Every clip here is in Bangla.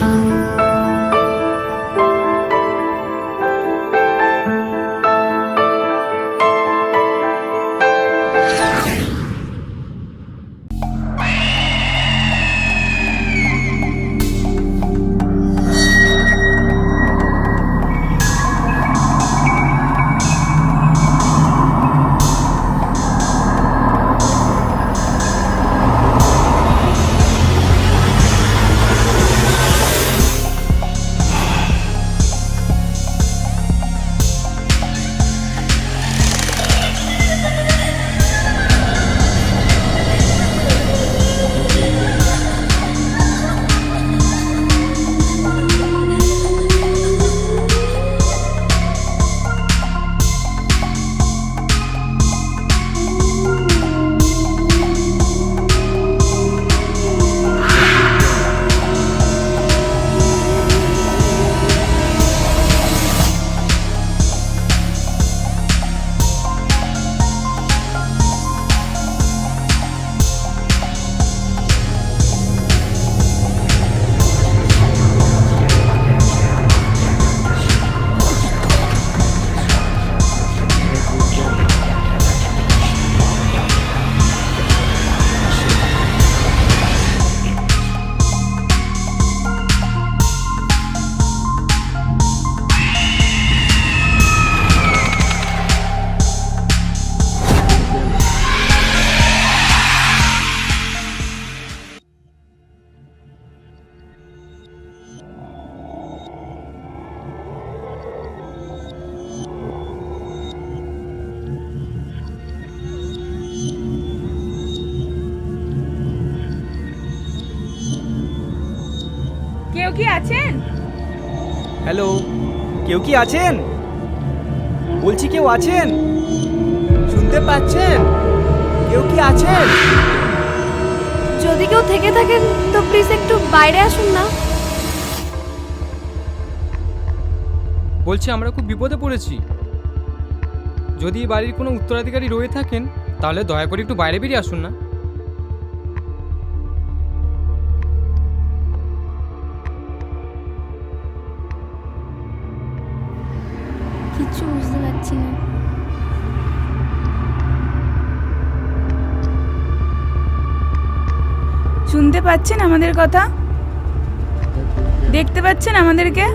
কেউ কি আছেন? হ্যালো, কেউ কি আছেন? বলছি কেউ আছেন? শুনতে পাচ্ছেন? কেউ কি আছেন? যদি কেউ থেকে থাকেন তো প্লিজ একটু বাইরে আসুন না। বলছি আমরা খুব বিপদে পড়েছি। যদি বাড়ির কোনো উত্তরাধিকারী রয়ে থাকেন তাহলে দয়া করে একটু বাইরে বেরিয়ে আসুন না। কিছু বুঝতে পারছি না। শুনতে পাচ্ছেন আমাদের কথা? দেখতে পাচ্ছেন আমাদেরকে?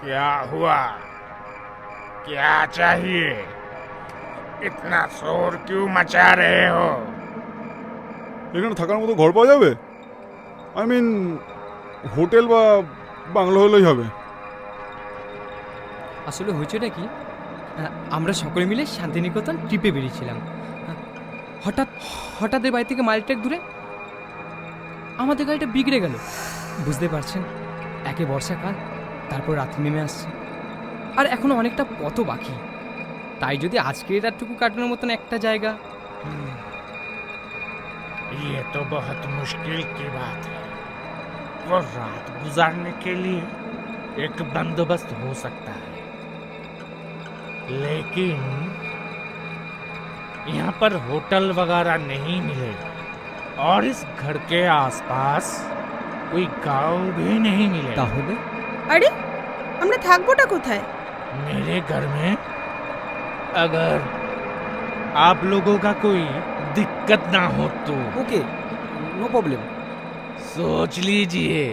क्या हुआ? क्या चाहिए? इतना शोर क्यों मचा रहे हो? এখানে থাকার মতো ঘর পাওয়া যাবে? আই মিন হোটেল বা বাংলো হলেই হবে। আসলে হয়েছেটা কি, আমরা সকলে মিলে শান্তিনিকেতন ট্রিপে বেরিয়েছিলাম। হঠাৎ এই বাড়ি থেকে মাইলটেক দূরে আমাদের গাড়িটা বিগড়ে গেল। বুঝতে পারছেন, একে বর্ষাকাল, তারপর রাত্রি নেমে আসছে, আর এখনো অনেকটা পথও বাকি। তাই যদি আজকের রাতটুকু কাটানোর মতন একটা জায়গা। ये तो बहुत मुश्किल की बात है। वो रात गुजारने के लिए एक बंदोबस्त हो सकता है, लेकिन यहाँ पर होटल वगैरह नहीं मिलेगा और इस घर के आसपास कोई गांव भी नहीं मिलेगा। তাহলে আরে আমরা থাকবোটা কোথায়? मेरे घर में, अगर आप लोगों का कोई दिक्कत ना हो तो। ওকে, নো প্রবলেম। सोच लीजिए,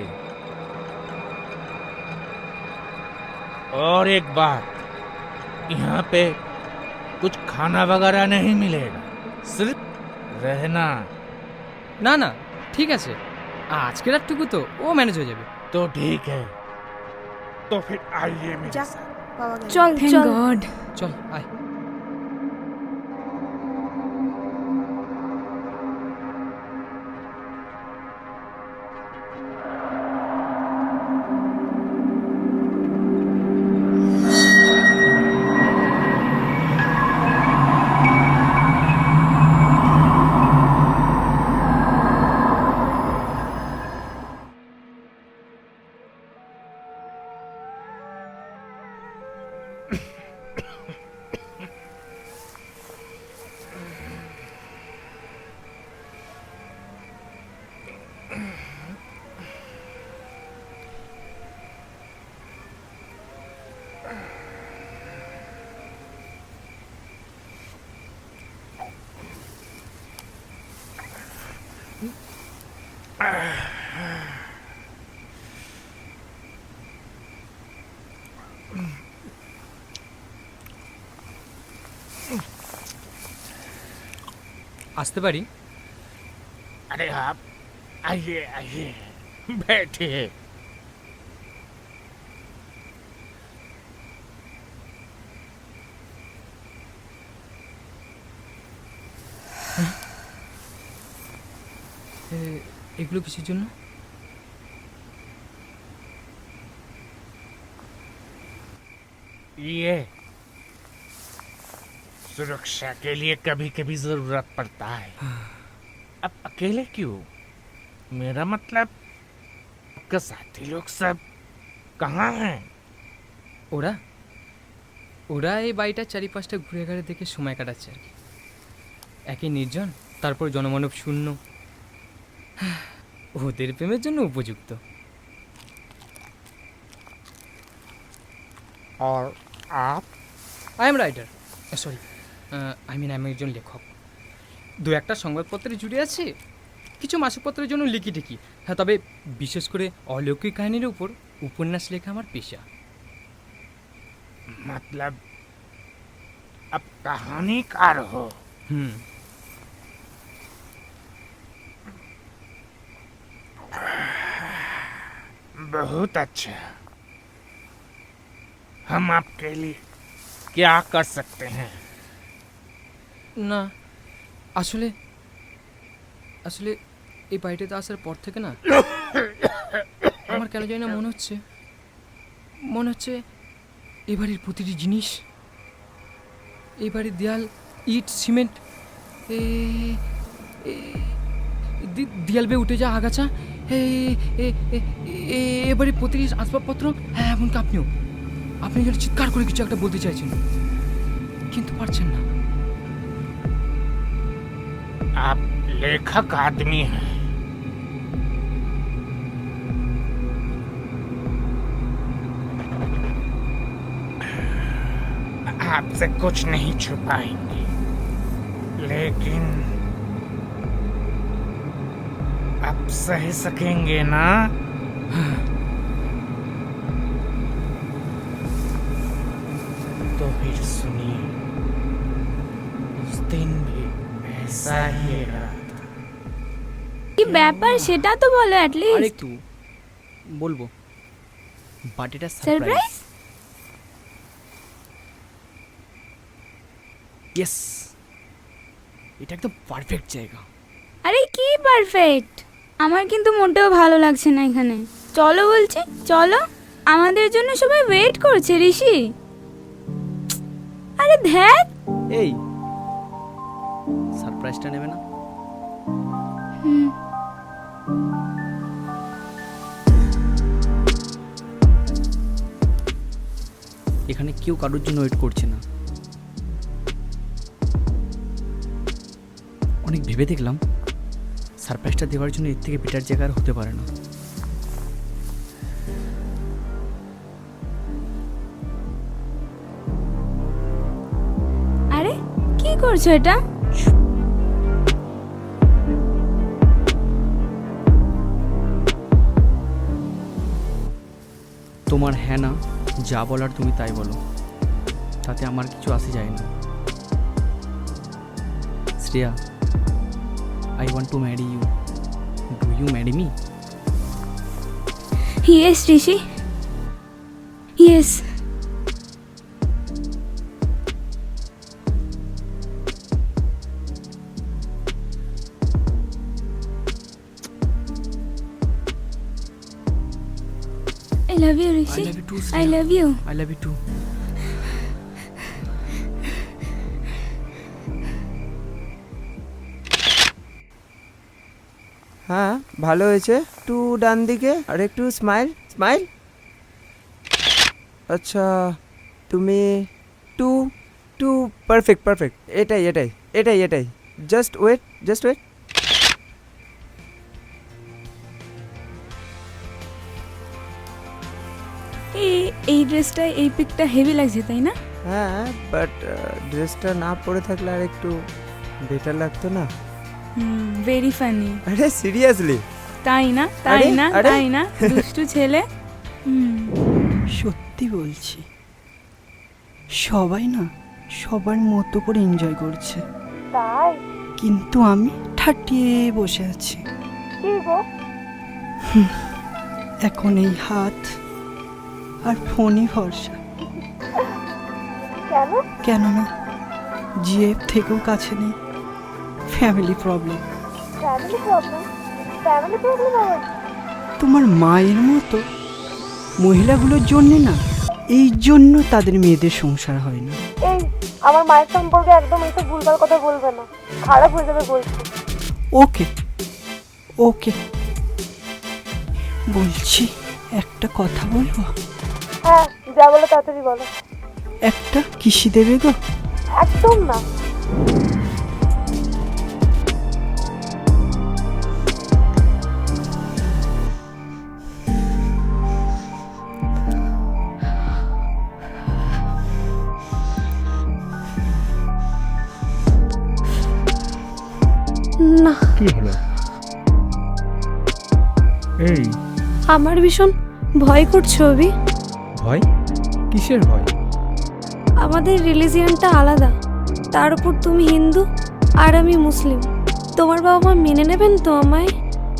और एक बात, यहाँ पे कुछ खाना वगैरह नहीं मिलेगा, सिर्फ रहना। না না ঠিক আছে, আজকে রাতটুকু তো ও ম্যানেজ হয়ে যাবে। तो ठीक है, तो फिर आइए मेरे जा। साथ। পাওয়া গেল। চল Thank চল God। চল আয়। আসতে পারি? अरे आप आइए आइए, बैठिए। এগুলো কিসের জন্য? ये सुरक्षा के लिए कभी कभी जरूरत पड़ता है। अब अकेले क्यों? मेरा मतलब आपके साथी लोग सब कहाँ हैं? ওরা ওরা এই বাড়িটার চারিপাশটা ঘুরে ঘুরে দেখে সময় কাটাচ্ছে আর কি। একই নির্জন, তারপর জনমানব শূন্য, ওদের প্রেমের জন্য উপযুক্ত। और आप? আই এম রাইটার, সরি আমি একজন লেখক। দু একটা সংবাদপত্রে জুড়ে আছে, কিছু মাসপত্রের জন্য লিখি টিকি। হ্যাঁ, তবে বিশেষ করে অলৌকিক কাহিনীর উপর উপন্যাস লেখা আমার পেশা। मतलब अब कहानीकार हो? হুম। बहुत अच्छा। हम आपके लिए क्या कर सकते हैं? না আসলে আসলে এই বাড়িটাতে আসার পর থেকে না আমার কেন জানি না মনে হচ্ছে এই বাড়ির প্রতিটি জিনিস, এই বাড়ির দেয়াল, ইট, সিমেন্ট, দেয়াল বেয়ে উঠে যা আগাছা, এ বাড়ির প্রতিটি আসবাবপত্র, হ্যাঁ এমনকি আপনি যেন চিৎকার করে কিছু একটা বলতে চাইছেন কিন্তু পারছেন না। आप लेखक आदमी हैं। आपसे कुछ नहीं छुपाएंगे, लेकिन आप सह सकेंगे ना? तो फिर सुनिए, उस दिन भी ऐसा ही रहा था। কি ব্যাপার সেটা তো বলো আর অ্যাটলিস্ট। একটু বলবো, বার্থডেটা সারপ্রাইজ? সারপ্রাইজ। ইয়েস, এটা একদম পারফেক্ট জায়গা। আরে কি পারফেক্ট, আমার কিন্তু মোটেও ভালো লাগছে না এখানে। চলো বলছি, চলো, আমাদের জন্য সবাই ওয়েট করছে ঋষি। আরে ধ্যাত। এই সারপ্রাইজটা নেবে না? হুম। এখানে কেউ কারোর জন্য ওয়েট করছে না। অনেক ভেবে দেখলাম সারপ্রাইজটা দেওয়ার জন্য এর থেকে বেটার জায়গা আর হতে পারে না। আরে কি করছো এটা? তোমার হ্যাঁ না যা বলার তুমি তাই বলো, তাতে আমার কিছু আসে যায় না। Shreya, I want to marry you, do you marry me? Yes Rishi, yes. I love you, Rishi. I love you too, I Sneha. love you. I love you too. হ্যাঁ ভালো হয়েছে, একটু ডান দিকে আর একটু স্মাইল স্মাইল। আচ্ছা তুমি টু টু পারফেক্ট পারফেক্ট, এটাই এটাই এটাই এটাই, জাস্ট ওয়েট জাস্ট ওয়েট। এই ড্রেসটা, এই পিকটা হেভি লাগছে তাই না? হ্যাঁ বাট ড্রেসটা না পরে থাকলে আর একটু বেটার লাগতো না? Very funny. আরে সিরিয়াসলি? তাই না, তাই আরে, না, আরে। তাই না, দুষ্টু ছেলে। সত্যি বলছি, সবাই না সবার মতো করে এনজয় করছে, কিন্তু আমি ঠাটিয়ে বসে আছি। এখন এই হাত আর ফোনই ভরসা। কেন না, জিএফ থেকেও কাছে নেই। Family problem. তোমার মায়ের মতো মহিলাগুলোর জন্য না, এই জন্য তাদের মেয়েদের সংসার হয় না। এই আমার মায়ের সম্পর্কে একদম এইসব ভুলভাল কথা বলবে না, খারাপ হয়ে যাবে বলছি। ওকে ওকে, বলছি একটা কথা বলবো? হ্যাঁ যা বলো তাড়াতাড়ি বলো। একটা কিসি দেবে গো? একদম না। না, কি হলো? এই আমার ভীষণ ভয় করছে অভি। ভয়? কিসের ভয়? আমাদের রিলিজিয়নটা আলাদা, তার উপর তুমি হিন্দু আর আমি মুসলিম। তোমার বাবা মা মেনে নেবেন তো আমায়?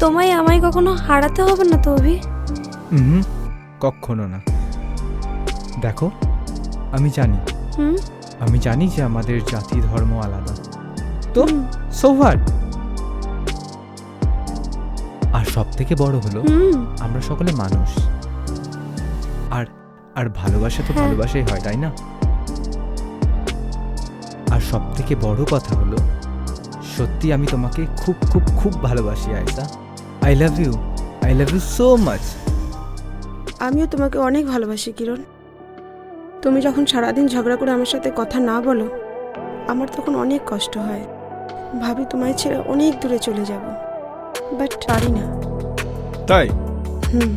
তোমায় আমায় কখনো হারাতে হবে না তো অভি? কখনো না। দেখো আমি জানি, হুম আমি জানি যে আমাদের জাতি ধর্ম আলাদা, তো সো হোয়াট? আর সব থেকে বড় হলো হুম আমরা সকলে মানুষ, আর আর ভালোবাসা তো হ্যাঁ। ভালোবাসাই হয়, তাই না? আর সব থেকে বড় কথা হলো, সত্যি আমি তোমাকে খুব খুব খুব ভালোবাসি Ayesha. I love you so much. আমিও তোমাকে অনেক ভালোবাসি কিরণ। তুমি যখন সারাদিন ঝগড়া করে আমার সাথে কথা না বলো, আমার তখন অনেক কষ্ট হয়। ভাবি তোমায় ছেড়ে অনেক দূরে চলে যাব, বাট পারি না। তাই হুম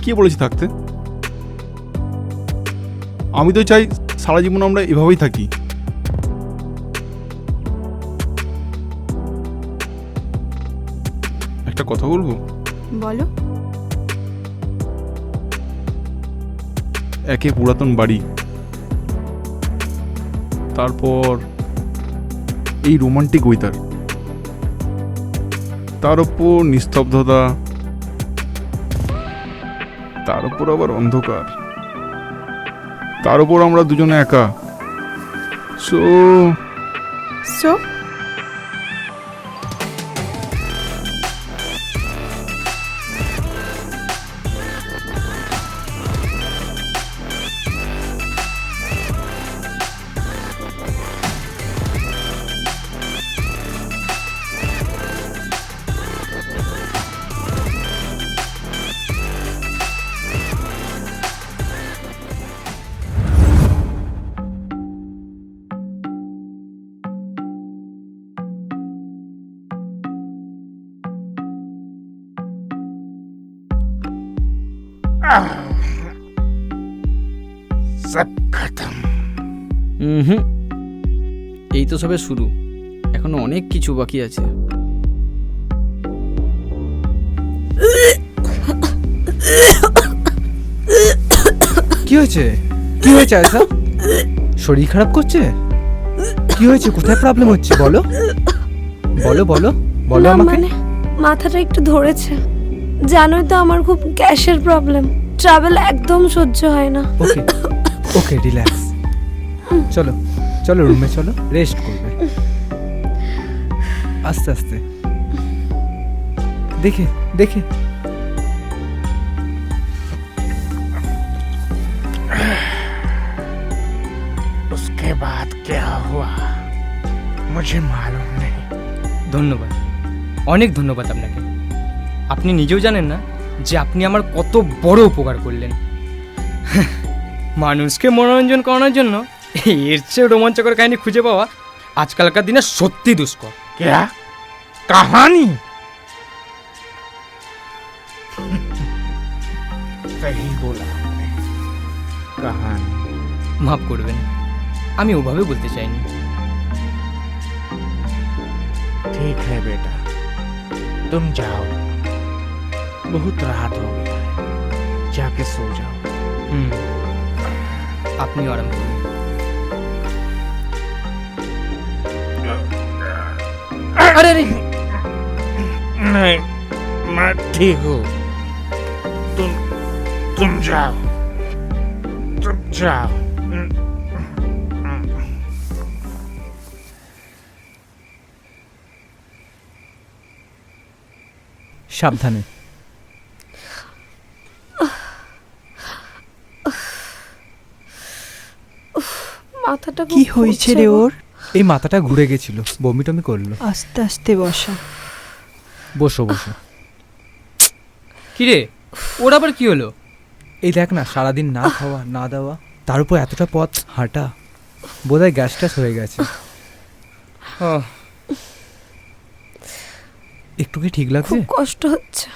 কি বলেছি থাকতে? আমি তো চাই সারা জীবন আমরা এভাবেই থাকি। একটা কথা বলবো? বলো। একে পুরাতন বাড়ি, তারপর এই রোমান্টিক ওয়েদার, তার উপর নিস্তব্ধতা, তার উপর আবার অন্ধকার, তার উপর আমরা দুজনে একা। সো সো सब खत्म। এই তো সবে শুরু, এখনো অনেক কিছু বাকি আছে। হয়েছে? কি হয়েছে আয়সা? শরীর খারাপ করছে? কি হয়েছে? কোথায় প্রবলেম হচ্ছে বলো? বলো বলো বলো না, আমাকে। মানে মাথাটা একটু ধরেছে। জানোই তো আমার খুব গ্যাসের প্রবলেম, ট্রাভেল একদম সহ্য হয় না। ওকে ওকে, রিল্যাক্স। চলো চলো রুমে চলো, রেস্ট করবে। আস্তে আস্তে, দেখে দেখে। उसके बाद क्या हुआ मुझे मालूम नहीं। ধন্যবাদ, অনেক ধন্যবাদ আপনাকে। আপনি নিজেও জানেন না যে আপনি আমার কত বড় উপকার করলেন। মানুষকে মনোরঞ্জন করানোর জন্য এর চেয়ে রোমাঞ্চকর কাহিনী খুঁজে পাওয়া আজকালকার দিনে সত্যি দুষ্কর। क्या कहानी? सही बोला आपने, कहानी। মাফ করবেন, আমি ওভাবে বলতে চাইনি। ठीक है बेटा, तुम जाओ, बहुत रात हो गया है, जाके सो जाओ। হুম, আপনিও আরাম করুন। আরে আরে, नहीं, मैं ठीक हूँ। तुम जाओ, तुम जाओ। সাবধানে। মাথাটা কি হয়েছে রে ওর? এই মাথাটা ঘুরে গেছিল, বমি টমি করলো। আস্তে আস্তে বসা। বসো বসো। কি রে, ওর আবার কি হলো? এই দেখ না, সারাদিন না খাওয়া না দাওয়া, তার উপর এতটা পথ হাঁটা, বোধহয় গ্যাস ট্যাস হয়ে গেছে। ও, একটু কি ঠিক লাগছে? খুব কষ্ট হচ্ছে।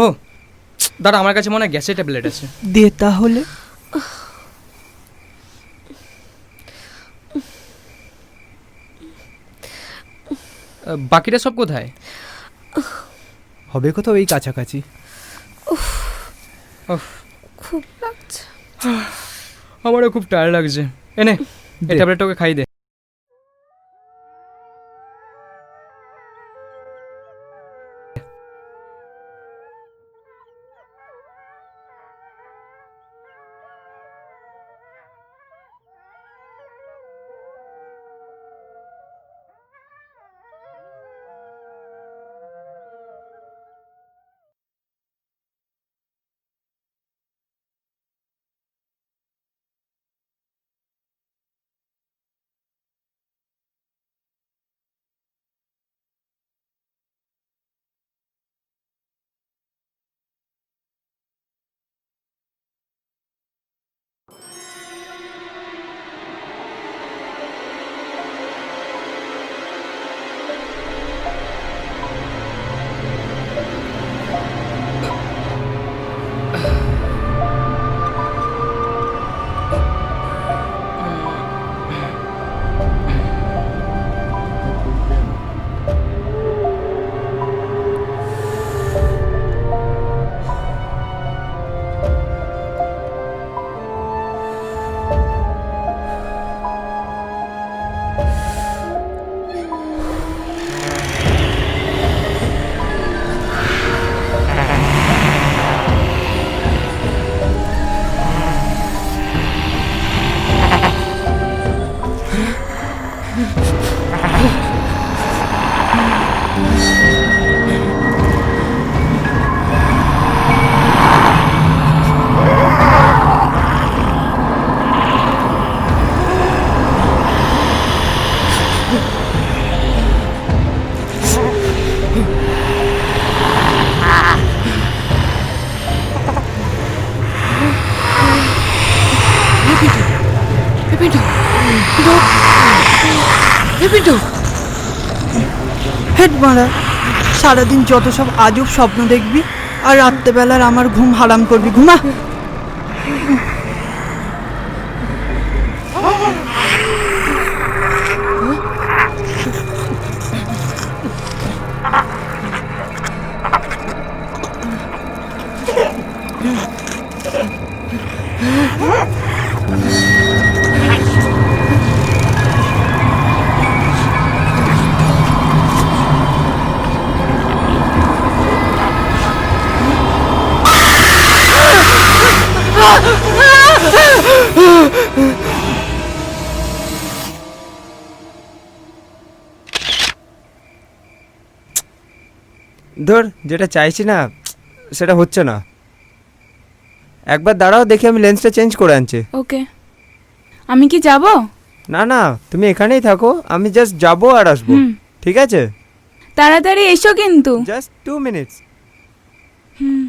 ও দাঁড়া, আমার কাছে মনে হয় গ্যাসের ট্যাবলেট আছে। দে তাহলে। বাকিটা সব কোথায়? হবে কোথাও এই কাছাকাছি। খুব লাগছে। আমারও খুব টায়ার্ড লাগছে। এনে এই ট্যাবলেটটা ওকে খাই দে। হেড মারা, সারাদিন যত সব আজব স্বপ্ন দেখবি আর রাত্রেবেলার আমার ঘুম হারাম করবি। ঘুমা। ধর যেটা চাইছি না সেটা হচ্ছে না। একবার দাঁড়াও, দেখি আমি লেন্সটা চেঞ্জ করে আনছি। ওকে, আমি কি যাব? না না, তুমি এখানেই থাকো, আমি জাস্ট যাবো আর আসবো। হুম। ঠিক আছে, তাড়াতাড়ি এসো কিন্তু। Just 2 minutes. হুম।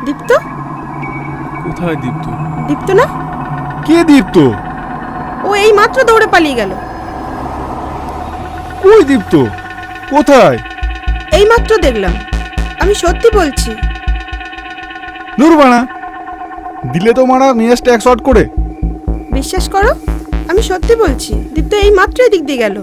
দীপ্ত, কোথায় দীপ্ত? দীপ্ত না? কে দীপ্ত? ও এই মাত্র দৌড়ে পালিয়ে গেল। কই দীপ্ত? কোথায়? এই মাত্র দেখলাম, আমি সত্যি বলছি। দূর বানা, দিলে তো মারা মেজাজটা এক শট করে। বিশ্বাস করো, আমি সত্যি বলছি, দীপ্ত এই মাত্র এদিক দিয়ে গেল।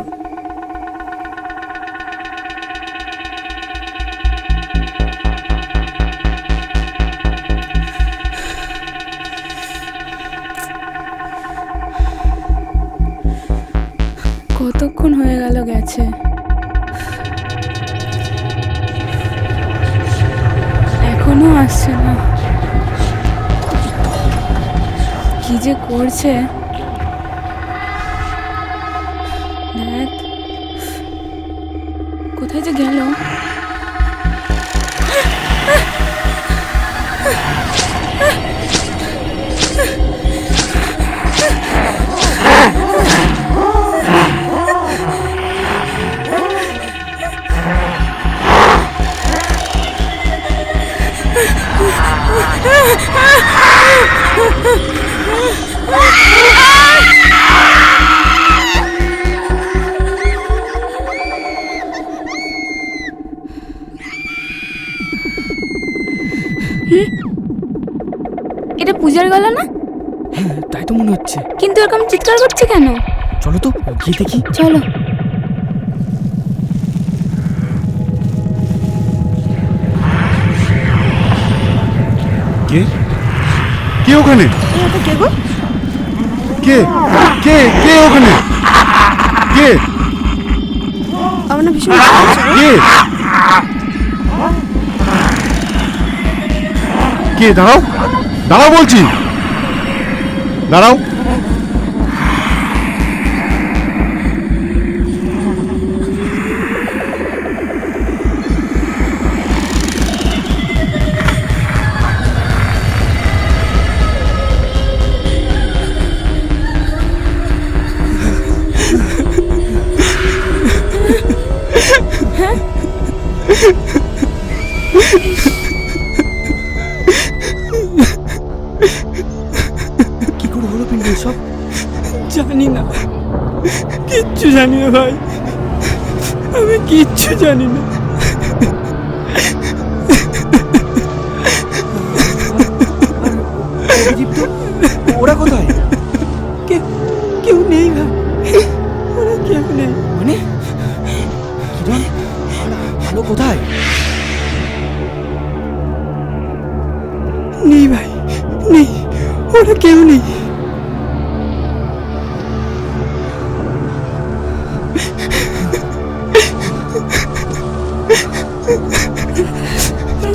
কতক্ষণ হয়ে গেল গেছে? এখনো আসছে না। কি যে করছে দেখ, কোথায় যে গেল? এটা পূজার গলা না? হ্যাঁ, তাই তো মনে হচ্ছে। কিন্তু এরকম চিৎকার করছে কেন? চলো তো গিয়ে দেখি। চলো। কে? কে ওখানে? এটা কে গো? কে কে কে ওখানে? কে আমার না ভীষণ ভয় লাগছে গো। কে কে? দাঁড়াও, দাঁড়াও বলছি, দাঁড়াও। কি করে হলো পিন্টু সব? জানি না, কিচ্ছু জানি না ভাই, আমি কিচ্ছু জানি না। দীপ্ত, ওরা কোথায়? কেউ নেই ভাই, ওরা কেউ নেই। মানে কিরণ আর আলো কোথায়? নেই ভাই, নেই, ওরা কেউ নেই।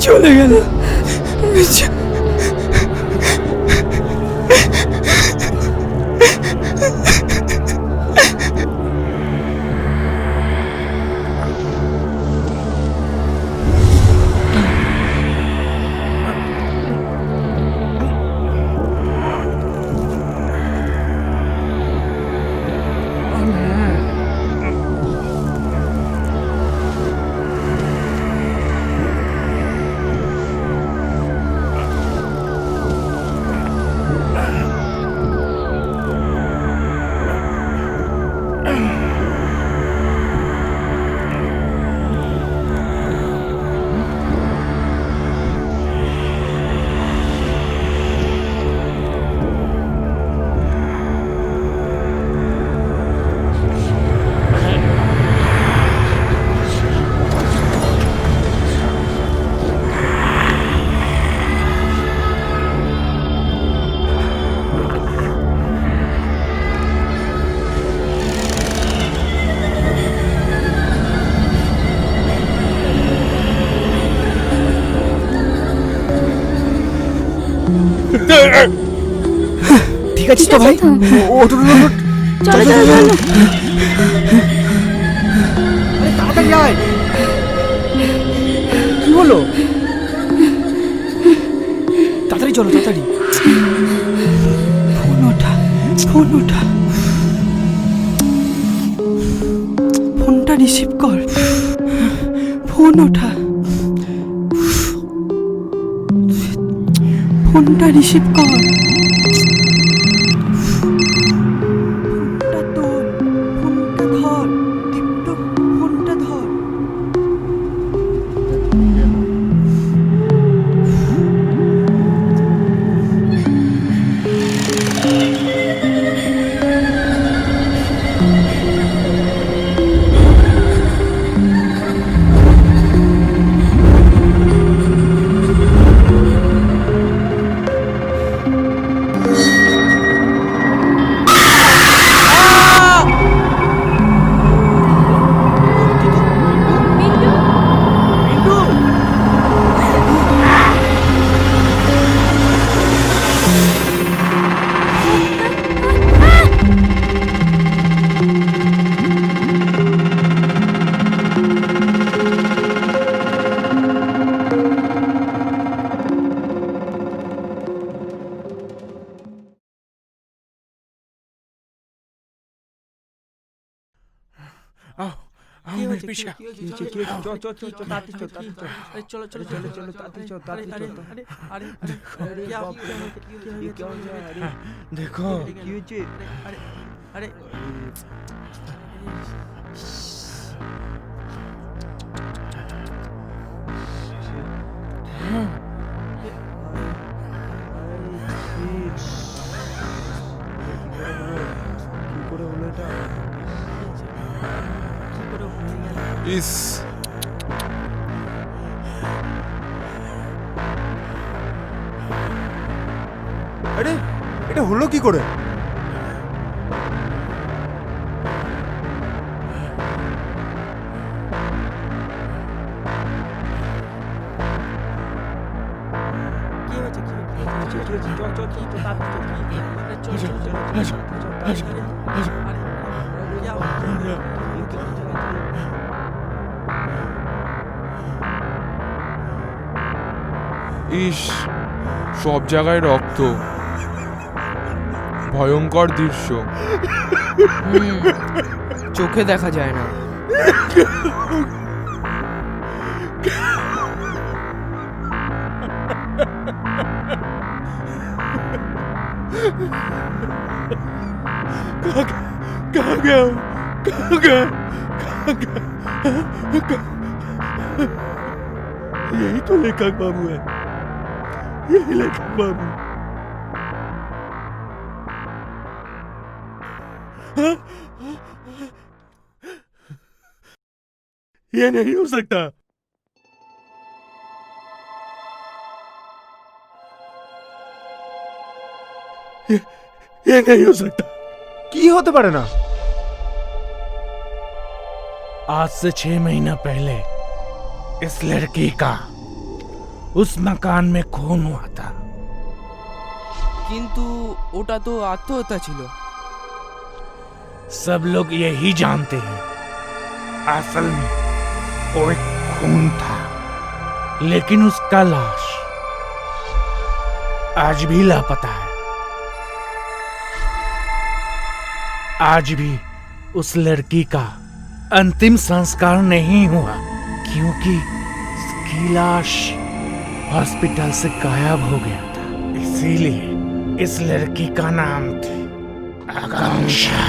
চলে গেল। ঠিক আছে তো ভাই ওঠ ওঠ, ওঠ, ওঠ। চলো চলো চলো আরে তাড়াতাড়ি আয় কি হলো তাড়াতাড়ি চলো তাড়াতাড়ি ফোন ওঠা ফোন ওঠা ফোনটা রিসিভ কর ফোন ওঠা ফোনটা রিসিভ কর ফোনটা তোল ফোনটা ধর দীপ্ত ফোনটা ধর आओ आओ मेरे पीछे देखो ইস আরে এটা হলো কি করে ইস সব জায়গায় রক্ত ভয়ঙ্কর দৃশ্য চোখে দেখা যায় না कहाँ गया हूँ? कहाँ गया? कहाँ गया? यही तो लेखक बाबू है यही लेखक बाबू हाँ? ये नहीं हो सकता ये नहीं हो सकता কি হতে পারে না आज से 6 महीना पहले इस लड़की का उस मकान में खून हुआ था কিন্তু ওটা তো আত্মহত্যা ছিল सब लोग यही जानते हैं असल में वो एक खून था लेकिन उसका लाश आज भी लापता है आज भी उस लड़की का अंतिम संस्कार नहीं हुआ क्योंकि उसकी लाश हॉस्पिटल से गायब हो गया था इसीलिए इस लड़की का नाम था आकांक्षा